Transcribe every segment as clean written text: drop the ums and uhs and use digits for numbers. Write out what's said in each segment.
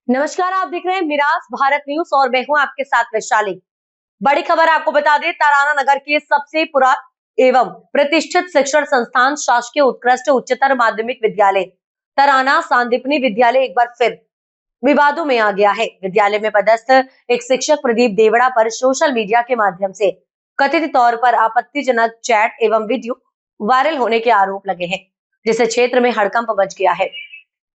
नमस्कार, आप देख रहे हैं मिराज भारत न्यूज और मैं हूं आपके साथ वैशाली। बड़ी खबर आपको बता दें, तराना नगर के सबसे पुराना एवं प्रतिष्ठित शिक्षण संस्थान शासकीय उत्कृष्ट उच्चतर माध्यमिक विद्यालय तराना सांदीपनी विद्यालय एक बार फिर विवादों में आ गया है। विद्यालय में पदस्थ एक शिक्षक प्रदीप देवड़ा पर सोशल मीडिया के माध्यम से कथित तौर पर आपत्तिजनक चैट एवं वीडियो वायरल होने के आरोप लगे हैं, जिससे क्षेत्र में हड़कंप मच गया है।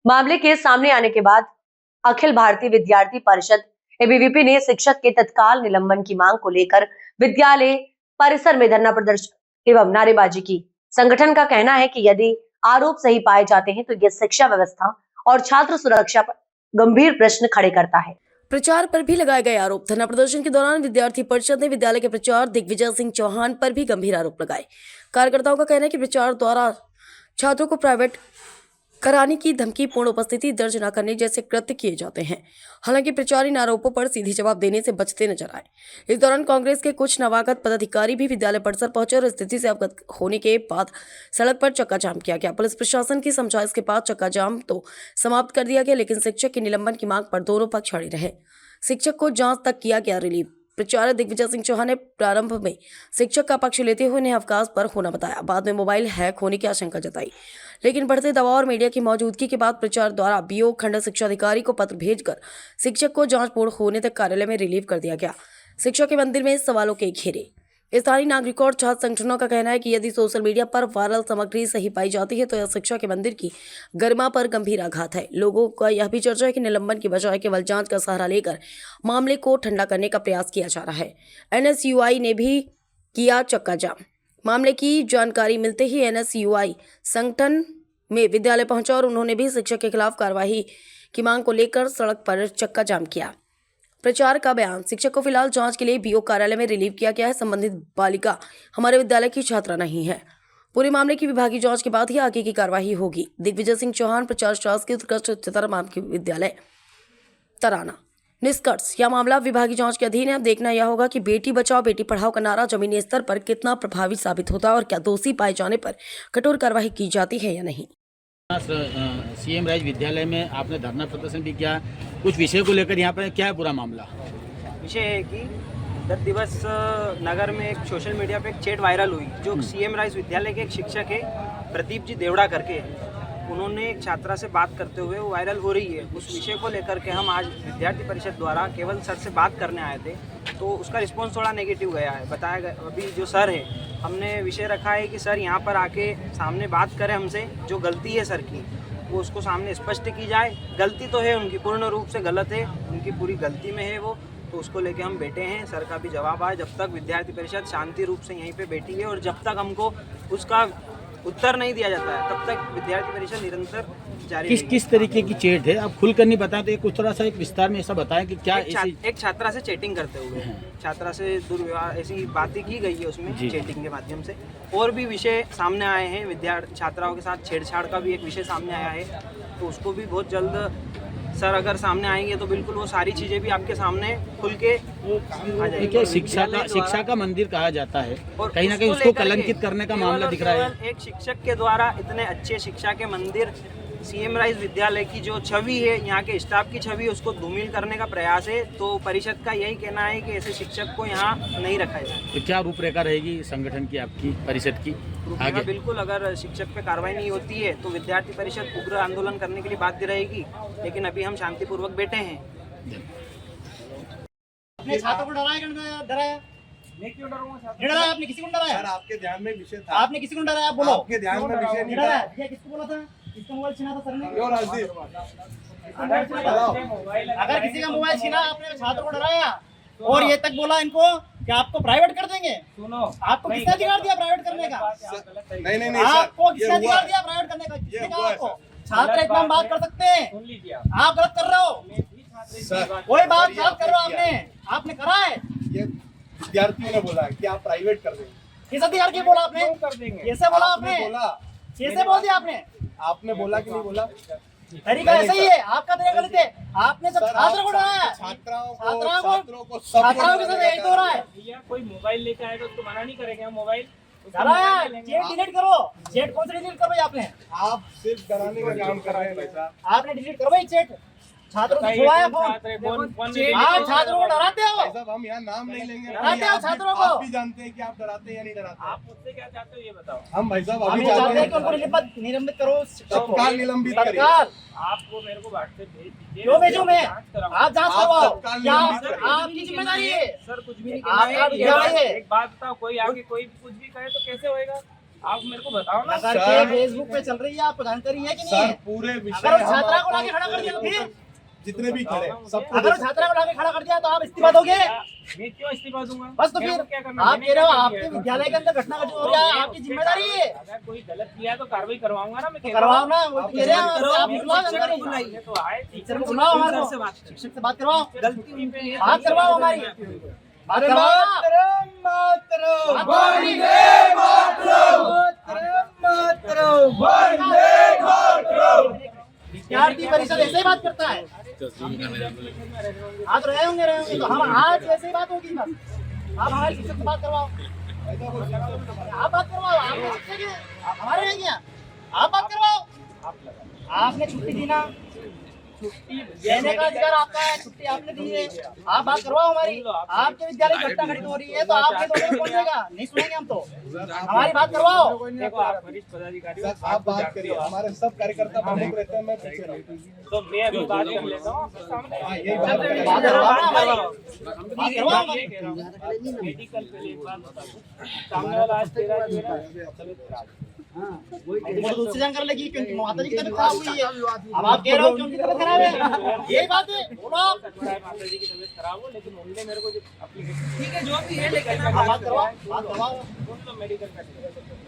मामले के सामने आने के बाद अखिल भारतीय विद्यार्थी परिषद एबीवीपी ने शिक्षक के तत्काल निलंबन की मांग को लेकर विद्यालय परिसर में धरना प्रदर्शन एवं नारेबाजी की। संगठन का कहना है कि यदि आरोप सही पाए जाते हैं तो यह शिक्षा व्यवस्था और छात्र सुरक्षा पर गंभीर प्रश्न खड़े करता है। प्रचार पर भी लगाए गए आरोप। धरना प्रदर्शन के दौरान विद्यार्थी परिषद ने विद्यालय के प्राचार्य दिग्विजय सिंह चौहान पर भी गंभीर आरोप लगाए। कार्यकर्ताओं का कहना है कि प्रचार द्वारा छात्रों को प्राइवेट कराने की धमकी, पूर्ण उपस्थिति दर्ज न करने जैसे कृत्य किए जाते हैं। हालांकि प्रचार इन आरोपों पर सीधे जवाब देने से बचते नजर आए। इस दौरान कांग्रेस के कुछ नवागत पदाधिकारी भी विद्यालय परिसर पहुंचे और स्थिति से अवगत होने के बाद सड़क पर चक्का जाम किया गया। पुलिस प्रशासन की समझाइश के बाद चक्का जाम तो समाप्त कर दिया गया, लेकिन शिक्षक के निलंबन की मांग पर दोनों पक्ष अड़े रहे। शिक्षक को जांच तक किया गया रिलीव। प्राचार्य दिग्विजय सिंह चौहान ने प्रारंभ में शिक्षक का पक्ष लेते हुए उन्हें अवकाश पर होना बताया। बाद में मोबाइल हैक होने की आशंका जताई, लेकिन बढ़ते दबाव और मीडिया की मौजूदगी के बाद प्रचार द्वारा बीओ खंड शिक्षा अधिकारी को पत्र भेजकर शिक्षक को जांच पूर्ण होने तक कार्यालय में रिलीव कर दिया गया। शिक्षक के मंदिर में सवालों के घेरे। स्थानीय नागरिकों और छात्र संगठनों का कहना है कि यदि सोशल मीडिया पर वायरल सामग्री सही पाई जाती है तो यह शिक्षा के मंदिर की गरिमा पर गंभीर आघात है। लोगों का यह भी चर्चा है कि निलंबन की बजाय केवल जांच का सहारा लेकर मामले को ठंडा करने का प्रयास किया जा रहा है। एनएसयूआई ने भी किया चक्का जाम। मामले की जानकारी मिलते ही एनएसयूआई संगठन में विद्यालय पहुंचा और उन्होंने भी शिक्षक के खिलाफ कार्रवाई की मांग को लेकर सड़क पर चक्का जाम किया। प्रचार का बयान। शिक्षक को फिलहाल जांच के लिए बीओ कार्यालय में रिलीव किया गया है। संबंधित बालिका हमारे विद्यालय की छात्रा नहीं है। पूरे मामले की विभागीय जांच के बाद ही आगे की कार्रवाई होगी। दिग्विजय सिंह चौहान, प्रचार शासकीय उत्कृष्ट उच्चतर माध्यमिक विद्यालय तराना। निष्कर्ष, यह मामला विभागीय जांच के अधीन है। अब देखना यह होगा कि बेटी बचाओ बेटी पढ़ाओ का नारा जमीनी स्तर पर कितना प्रभावी साबित होता है और क्या दोषी पाए जाने पर कठोर कार्रवाई की जाती है या नहीं। सीएम राइज विद्यालय में आपने धरना प्रदर्शन भी किया, कुछ विषय को लेकर यहाँ पर क्या है पूरा मामला? विषय है कि गत दिवस नगर में एक सोशल मीडिया पे एक चैट वायरल हुई जो सीएम राइज विद्यालय के एक शिक्षक है प्रदीप जी देवड़ा करके, उन्होंने एक छात्रा से बात करते हुए वो वायरल हो रही है। उस विषय को लेकर के हम आज विद्यार्थी परिषद द्वारा केवल सर से बात करने आए थे, तो उसका रिस्पॉन्स थोड़ा नेगेटिव गया है। बताया गया अभी जो सर है, हमने विषय रखा है कि सर यहाँ पर आके सामने बात करें हमसे, जो गलती है सर की वो उसको सामने स्पष्ट की जाए। गलती तो है उनकी, पूर्ण रूप से गलत है, उनकी पूरी गलती में है वो, तो उसको लेके हम बैठे हैं। सर का भी जवाब आए, जब तक विद्यार्थी परिषद शांति रूप से यहीं पे बैठी है और जब तक हमको उसका उत्तर नहीं दिया जाता है तब तक विद्यार्थी परिषद निरंतर जारी। किस तरीके की चैट है, आप खुलकर नहीं बताएं तो कुछ थोड़ा सा एक विस्तार में ऐसा बताएं कि क्या एक छात्रा से चैटिंग करते हुए, छात्रा से दुर्व्यवहार ऐसी बातें की गई है उसमें चैटिंग के माध्यम से। और भी विषय सामने आए हैं, विद्यार्थी छात्राओं के साथ छेड़छाड़ का भी एक विषय सामने आया है, तो उसको भी बहुत जल्द सर अगर सामने आएंगे तो बिल्कुल वो सारी चीज़ें भी आपके सामने खुल के आ जाएगी। शिक्षा का मंदिर कहा जाता है और कहीं ना कहीं उसको कलंकित करने का मामला दिख रहा है। एक शिक्षक के द्वारा इतने अच्छे शिक्षा के मंदिर सीएम राइज विद्यालय की जो छवि है, यहाँ के स्टाफ की छवि, उसको धूमिल करने का प्रयास है। तो परिषद का यही कहना है कि ऐसे शिक्षक को यहाँ नहीं रखा जाए। तो क्या रूपरेखा रहेगी संगठन की, आपकी परिषद की आगे? बिल्कुल, अगर शिक्षक पे कार्रवाई नहीं होती है तो विद्यार्थी परिषद उग्र आंदोलन करने के लिए बाध्य रहेगी, लेकिन अभी हम शांतिपूर्वक बैठे हैं। अपने छात्रों को डराया मैं क्यों डरूंगा? डराया आपने? किसी को डराया? सर आपके ध्यान में विषय था। आपने किसी को डराया? आप बोलो। आपके ध्यान में विषय नहीं डराया? ये किसको बोला था? किसका मोबाइल छीना था सर ने? क्यों राजदीप? अगर किसी का मोबाइल छीना, आपने छात्रों को डराया और ये तक बोला इनको कि आपको प्राइवेट कर देंगे। सुनो, आपको किसने अधिकार दिया प्राइवेट करने का? नहीं आपको किसने अधिकार दिया प्राइवेट करने का? किसने कहा आपको? छात्र एकदम बात कर सकते हैं, आप गलत कर रहे हो। कोई बात गलत कर रहे हो आपने करा है। ये विद्यार्थियों ने बोला है कि आप प्राइवेट कर देंगे। किस अधिकार की बोला आपने? कैसे बोला आपने? कैसे बोल दिया आपने? आपने बोला कि नहीं बोला? तरीका ऐसा ही है, आपका तरीका गलत है। आपने जब छात्र को डराया, छात्राओं के साथ यही तो हो रहा है। कोई मोबाइल लेके आएगा उसको मना नहीं करेंगे हम मोबाइल डराया। चैट डिलीट करो। चैट कौन सा डिलीट करवाई आपने? आप सिर्फ डराने का काम कर रहे हैं भाई साहब। आपने डिलीट करवाई चैट? छात्रों से छुड़ाया फोन। आप छात्रों को डराते हो। भाई साहब हम यहाँ नाम नहीं लेंगे। डराते हो छात्रों को। आप भी जानते हैं कि आप डराते हैं या नहीं डराते। आप मुझसे क्या चाहते हो ये बताओ। हम भाई साहब हम अभी ये चाहते चाहते हैं कि उनको हैं निलंबित करो शिक्षक को। तत्काल निलंबित करिए। तत्काल। आपको मेरे को व्हाट्सएप भेज दीजिए। क्यों भेजूं मैं? जांच कराऊं। आप जांच आप करवाओ। तत्काल क्या निलंबित करिए। आपकी जिम्मेदारी है? सर कुछ भी नहीं आपका कहना है। विद्यालय है। एक बात बताओ, कोई आगे कोई भी कुछ भी कहे तो कैसे होएगा? आप मेरे को बताओ ना। नगर सर। के फेसबुक पे चल रही है, आपको जानकारी है कि नहीं सर है? पूरे विषय अगर उस हम छात्रा को आपको लाके खड़ा कर दिया तो फिर? जितने भी खड़े सबको अगर उस छात्रा को लाके खड़ा कर दिया तो आप इस्तीफा दोगे? मैं क्यों इस्तीफा दूंगा? बस तो मेरे फिर को क्या करना? आप मैंने कह रहे हो क्या आपके किया है? विद्यालय के अंदर घटना घटित हो रही है, आपकी जिम्मेदारी है। अगर कोई गलत किया तो कार्रवाई करवाऊंगा ना मैं। तो करवाओ ना, वो तो कह रहे हैं आप बुलाओ शिक्षक जानकारी। को बुलाइए तो आए। टीचर को बुलाओ हमारे को। शिक्षक से बात करवाओ। गलती पे बात करवाओ हमारी। बात करवाओ ना। विद्यार्थी परिषद ऐसे ही बात करता है। आज रहे होंगे तो हम आज ऐसे ही बात होगी बस। आप हमारे शिक्षक से बात करवाओ। आप बात करवाओ। आप शिक्षक हैं, आप हमारे हैं क्या? आप बात करवाओ। आपने छुट्टी दी ना, छुट्टी देने का अधिकार आपका है, छुट्टी आपने दी है। आप बात करवाओ हमारी। आपके विद्यालय में घटना घटित हो रही है तो आपके दोनों में कौन जाएगा? नहीं सुनेंगे हम तो। हमारी बात करवाओ। देखो आप वरिष्ठ पदाधिकारी हो, सर आप बात करिए। हमारे सब कार्यकर्ता प्रमुख रहते हैं, मैं पीछे रहता हूँ। तो मैं अभी बात कर लेता हूँ आपके सामने। हाँ, यही बात करिए। बात करवाओ ना हमारी। बात करवाओ हमारी। मेडिकल पे एक बात बता दूं, सामने वाला आज तेरा जो है ना तबीयत खराब है। वो दूसरी जानकारी लगी क्योंकि माता जी की तबीयत खराब हुई है। अब आप कह रहे हो क्योंकि तबीयत खराब है, यही बात है। बोलो आप। माता जी की तबीयत खराब हो, लेकिन उनने मेरे को जो एप्लीकेशन ठीक है जो भी है, लेकिन बात करवाओ। बात करवाओ। उन तो मेडिकल का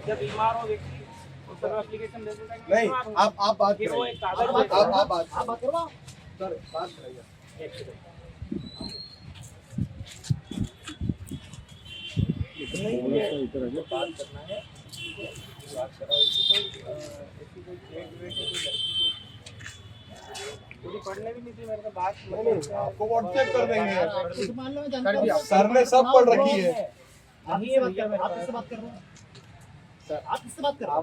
जब बीमार हो व्यक्ति उस तरह एप्लीकेशन दे देता है कि नहीं बीमार हूँ। आप बात फिर वो एक करिए। कागज आप बात आप बात करवाओ। सर बात करिए। बात करना है, बात कराओ। ऐसी कोई पेट वेट है, कोई लड़की को पूरी पढ़ने भी नहीं थी मेरे को बात। नहीं आपको व्हाट्सएप कर देंगे। कुछ मान लो मैं जानकारी हूँ। सर ने सब पढ़ रखी है। आप किससे बात कर रहे हो? आप किससे बात कर रहे हो? आप किससे बात कर रहे हो?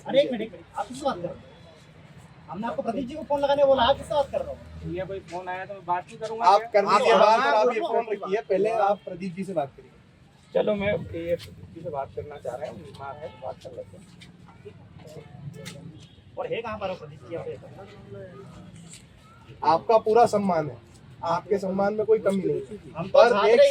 अरे एक मिनट, आप किससे बात कर रहे हो? हमने आपको प्रदीप जी को फोन लगाने बोला, आप किससे बात कर रहे हो? ये कोई फोन आया तो मैं बात नहीं करूंगा। आप कर दीजिए बात और आप ये आप- फोन रखिए। पहले आप प्रदीप जी से बात करिए। चलो मैं ये किसी से बात करना चाह रहा हूँ, बीमार है, बात कर लेते हैं। और है कहाँ पर हो प्रदीप जी? आपका पूरा सम्मान है, आपके सम्मान में कोई कमी नहीं है। हम तो पर छात्र एक हैं।